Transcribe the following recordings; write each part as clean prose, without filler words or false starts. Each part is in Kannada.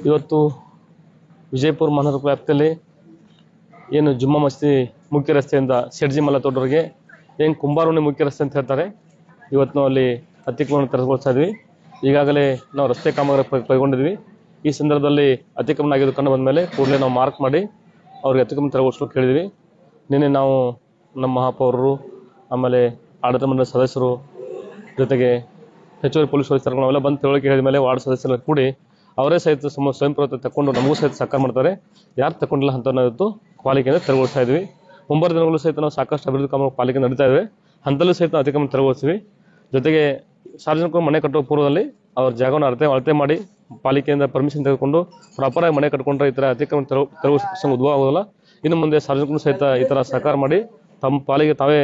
ಇವತ್ತು ವಿಜಯಪುರ ಮಹಾನಗರ ವ್ಯಾಪ್ತಿಯಲ್ಲಿ ಏನು ಜುಮ್ಮಾ ಮಸ್ತಿ ಮುಖ್ಯ ರಸ್ತೆಯಿಂದ ಶೆಡ್ಜಿ ಮಲ್ಲ ತೋಟವರೆಗೆ ಏನು ಕುಂಬಾರವಣಿ ಮುಖ್ಯ ರಸ್ತೆ ಅಂತ ಹೇಳ್ತಾರೆ. ಇವತ್ತು ನಾವು ಅಲ್ಲಿ ಅತಿಕ್ರಮಣ ತೆರವುಗೊಳಿಸ್ತಾ ಇದ್ವಿ. ಈಗಾಗಲೇ ನಾವು ರಸ್ತೆ ಕಾಮಗಾರಿ ಕೈಗೊಂಡಿದ್ವಿ. ಈ ಸಂದರ್ಭದಲ್ಲಿ ಅತಿಕ್ರಮಣ ಆಗಿದ್ದು ಕಂಡು ಬಂದ ಮೇಲೆ ಕೂಡಲೇ ನಾವು ಮಾರ್ಕ್ ಮಾಡಿ ಅವ್ರಿಗೆ ಅತಿಕ್ರಮಣ ತೆರವುಗೊಳಿಸಲು ಕೇಳಿದ್ವಿ. ನಿನ್ನೆ ನಾವು ನಮ್ಮ ಮಹಾಪೌರರು, ಆಮೇಲೆ ಆಡಳಿತ ಮಂಡಳಿ ಸದಸ್ಯರು, ಜೊತೆಗೆ ಹೆಚ್ಚುವರಿ ಪೊಲೀಸ್ ವರಿಷ್ಠರು ನಾವೆಲ್ಲ ಬಂದು ತಿಳುವಳಿಕೆ ಹೇಳಿದ ಮೇಲೆ ವಾರ್ಡ್ ಸದಸ್ಯರು ಕೂಡಿ ಅವರೇ ಸಹಿತ ಸ್ವಯಂ ಪ್ರೇರಿತ ತಗೊಂಡು ನಮಗೂ ಸಹಿತ ಸಹಕಾರ ಮಾಡ್ತಾರೆ. ಯಾರು ತಗೊಂಡಿಲ್ಲ ಅಂತ ನಾವು ಇವತ್ತು ಪಾಲಿಕೆಯಿಂದ ತೆರವುಗೊಳಿಸ್ತಾ ಇದ್ವಿ. ಮುಂಬರುವ ದಿನಗಳು ಸಹಿತ ನಾವು ಸಾಕಷ್ಟು ಅಭಿವೃದ್ಧಿ ಕಾಮ ಪಾಲಿಕೆ ನಡೀತಾ ಇವೆ. ಹಂತಲ್ಲೂ ಸಹಿತ ಅತಿಕ್ರಮಣ ತೆರವುಗೊಳಿಸ್ತೀವಿ. ಜೊತೆಗೆ ಸಾರ್ವಜನಿಕರು ಮನೆ ಕಟ್ಟುವ ಪೂರ್ವದಲ್ಲಿ ಅವ್ರ ಜಾಗವನ್ನು ಅಳತೆ ಮಾಡಿ ಪಾಲಿಕೆಯಿಂದ ಪರ್ಮಿಷನ್ ತೆಗೆದುಕೊಂಡು ಪ್ರಾಪರ್ ಆಗಿ ಮನೆ ಕಟ್ಕೊಂಡ್ರೆ ಈ ಥರ ಅತಿಕ್ರಮಣ ತೆರವುಗೊಳಿಸೋ ಉದ್ಭವ ಆಗೋದಿಲ್ಲ. ಇನ್ನು ಮುಂದೆ ಸಾರ್ವಜನಿಕರು ಸಹಿತ ಈ ಥರ ಸಹಕಾರ ಮಾಡಿ ತಮ್ಮ ಪಾಲಿಗೆ ತಾವೇ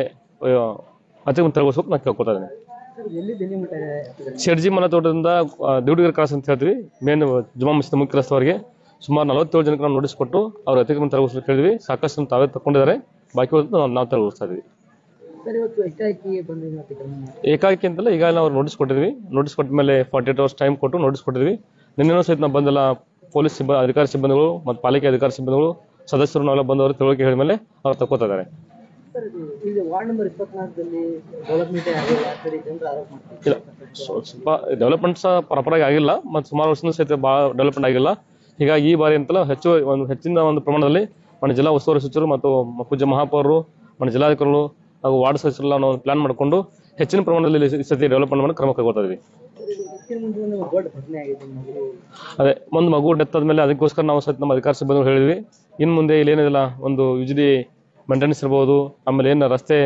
ಅತಿಕ್ರಮಣ ತೆರವುಗೊಳಿಸೋಕೆ ನಾನು ಕೇಳ್ಕೊತಾ ಇದ್ದೀನಿ. ಶೆಡ್ಜಿ ಮನೆ ತೋಟದಿಂದ ದೇವಡಿಗರ ಕ್ರಾಸ್ ಅಂತ ಹೇಳ್ತೀವಿ, ಮೇನ್ ಜುಮ್ಮಾ ಮಸ್ಜಿದ್ ಮುಖ್ಯ ರಸ್ತೆವರೆಗೆ ಸುಮಾರು 47 ಜನಕ್ಕೆ ನಾವು ನೋಟಿಸ್ ಕೊಟ್ಟು ಅವ್ರ ಅತಿಕ್ರಮಣ ತೆರವುಗೊಳಿಸಲು ಕೇಳಿದ್ವಿ. ಸಾಕಷ್ಟು ತಾವೇ ತಗೊಂಡಿದ್ದಾರೆ, ಬಾಕಿ ನಾವು ತೆರವುಗೊಳಿಸ್ತಾ ಇದ್ವಿ. ಏಕಾಏಕಿ ಅಂತಲ್ಲ, ಈಗ ನಾವು ನೋಟಿಸ್ ಕೊಟ್ಟಿದ್ವಿ. ನೋಟಿಸ್ ಕೊಟ್ಟ ಮೇಲೆ 48 hours ಟೈಮ್ ಕೊಟ್ಟು ನೋಟಿಸ್ ಕೊಟ್ಟಿದ್ವಿ. ನಿನ್ನೆನೂ ಸಹಿತ ನಾವು ಬಂದೆಲ್ಲ ಪೊಲೀಸ್ ಅಧಿಕಾರಿ ಸಿಬ್ಬಂದಿಗಳು ಮತ್ತು ಪಾಲಿಕೆ ಅಧಿಕಾರಿ ಸಿಬ್ಬಂದಿಗಳು ಸದಸ್ಯರು ನಾವೆಲ್ಲ ಬಂದವರು ತಿಳುವಳಿಕೆ ಹೇಳಿದ ಮೇಲೆ ಅವ್ರು ತಗೋತಾ ಇದ್ದಾರೆ. ಇಲ್ಲ, ಸ್ವಲ್ಪ ಡೆವಲಪ್ಮೆಂಟ್ಸ್ ಪ್ರಾಪರ್ ಆಗಿ ಆಗಿಲ್ಲ ಮತ್ತು ಸುಮಾರು ವರ್ಷದಿಂದ ಸಹಿತ ಭಾಳ ಡೆವಲಪ್ಮೆಂಟ್ ಆಗಿಲ್ಲ. ಹೀಗಾಗಿ ಈ ಬಾರಿ ಅಂತಲ್ಲ ಹೆಚ್ಚಿನ ಒಂದು ಪ್ರಮಾಣದಲ್ಲಿ మన ಜಿಲ್ಲಾ ಉಸ್ತುವಾರಿ ಸಚಿವರು ಮತ್ತು ಪೂಜ್ಯ ಮಹಾಪೌರರು, మన ಜಿಲ್ಲಾಧಿಕಾರಿಗಳು ಹಾಗೂ ವಾರ್ಡ್ ಸದಸ್ಯರೆಲ್ಲ ನಾವು ಪ್ಲಾನ್ ಮಾಡಿಕೊಂಡು ಹೆಚ್ಚಿನ ಪ್ರಮಾಣದಲ್ಲಿ ಈ ಸತಿ ಡೆವಲಪ್ಮೆಂಟ್ ಮಾಡಿ ಕ್ರಮ ಕೈಗೊಳ್ತಾ ಇದ್ವಿ. ಅದೇ ಒಂದು ಮಗು ಡೆತ್ ಆದ್ಮೇಲೆ ಅದಕ್ಕೋಸ್ಕರ ನಾವು ಸಹಿತ ನಮ್ಮ ಅಧಿಕಾರ ಸಿಬ್ಬಂದಿಗಳು ಹೇಳಿದ್ವಿ, ಇನ್ನು ಮುಂದೆ ಇಲ್ಲಿ ಏನಿಲ್ಲ ಒಂದು ಯುಜಿಡಿ ಮೇಂಟೆನೆನ್ಸ್ ಇರ್ಬೋದು, ಆಮೇಲೆ ಏನು ರಸ್ತೆ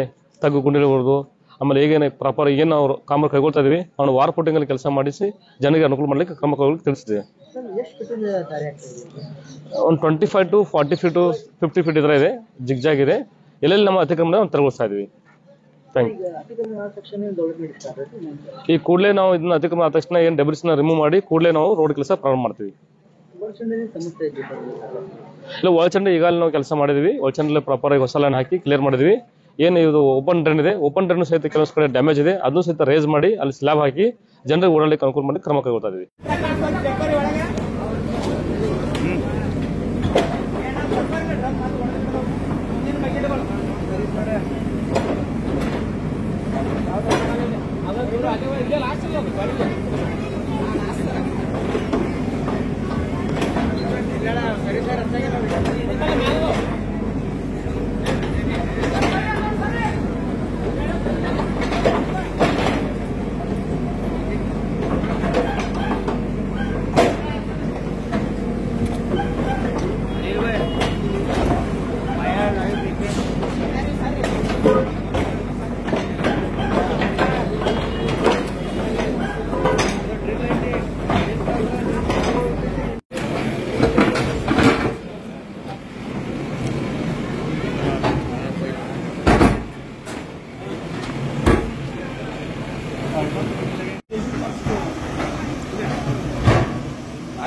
ತಗ್ಗು ಗುಂಡಿರ್ಬೋದು, ಆಮೇಲೆ ಈಗೇನು ಪ್ರಾಪರ್ ಏನು ನಾವು ಕಾಮಗಾರಿ ಕೈಗೊಳ್ತಾ ಇದೀವಿ ಅವ್ನು ವಾರ್ ಫುಟಿಂಗಲ್ಲಿ ಕೆಲಸ ಮಾಡಿಸಿ ಜನರಿಗೆ ಅನುಕೂಲ ಮಾಡಲಿಕ್ಕೆ ಕ್ರಮ ಕೈಗೊಳ್ಳಲಿಕ್ಕೆ ತಿಳಿಸಿದ್ದೀವಿ. ಒಂದು 25 to 40 feet to 50 feet ಇದರ ಇದೆ, ಜಿಗ್ಜಾಗ್ ಇದೆ. ಎಲ್ಲೆಲ್ಲಿ ನಮ್ಮ ಅತಿಕ್ರಮಣ ನಾವು ತೆರವುಗೊಳಿಸ್ತಾ ಇದ್ವಿ. ಈ ಕೂಡಲೇ ನಾವು ಇದನ್ನ ಅತಿಕ್ರಮಣ ಆದ ತಕ್ಷಣ ಏನು ಡೆಬ್ರಿಸ್ನ ರಿಮೂವ್ ಮಾಡಿ ಕೂಡಲೇ ನಾವು ರೋಡ್ ಕೆಲಸ ಪ್ರಾರಂಭ ಮಾಡ್ತೀವಿ. ಇಲ್ಲ, ಒಳಚಂಡಿ ಈಗಾಗಲೇ ನಾವು ಕೆಲಸ ಮಾಡಿದ್ವಿ. ಒಳಚಂಡಲ್ಲಿ ಪ್ರಾಪರ್ ಆಗಿ ಹೊಸ ಲೈನ್ ಹಾಕಿ ಕ್ಲಿಯರ್ ಮಾಡಿದ್ವಿ. ಏನು ಇದು ಓಪನ್ ಡ್ರೈನ್ ಇದೆ, ಓಪನ್ ಡ್ರೈನ್ ಸಹಿತ ಕೆಲವೊಂದು ಕಡೆ ಡ್ಯಾಮೇಜ್ ಇದೆ, ಅದನ್ನು ಸಹಿತ ರೇಸ್ ಮಾಡಿ ಅಲ್ಲಿ ಸ್ಲ್ಯಾಬ್ ಹಾಕಿ ಜನರಿಗೆ ಓಡಾಡಲಿಕ್ಕೆ ಅನುಕೂಲ ಮಾಡಿ ಕ್ರಮ ಕೈಗೊಳ್ತಾ ಇದ್ವಿ.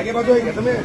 आगे बढ़ो तुम्हें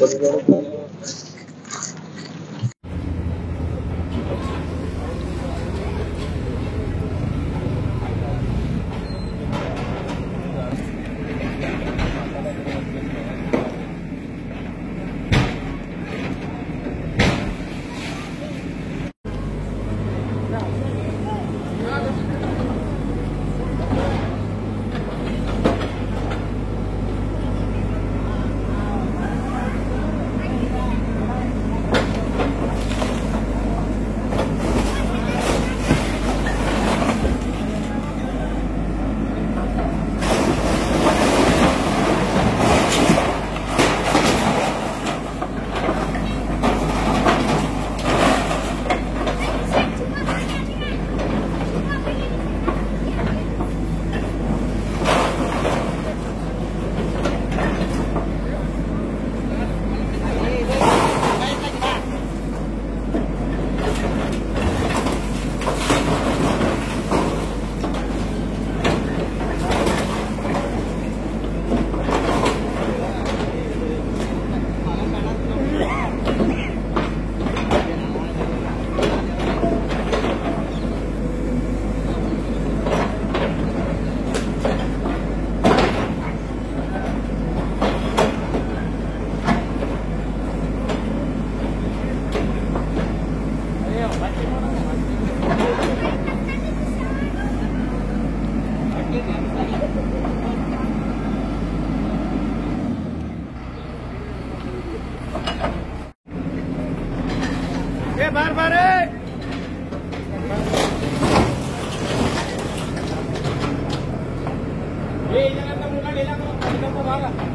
बार बार भागा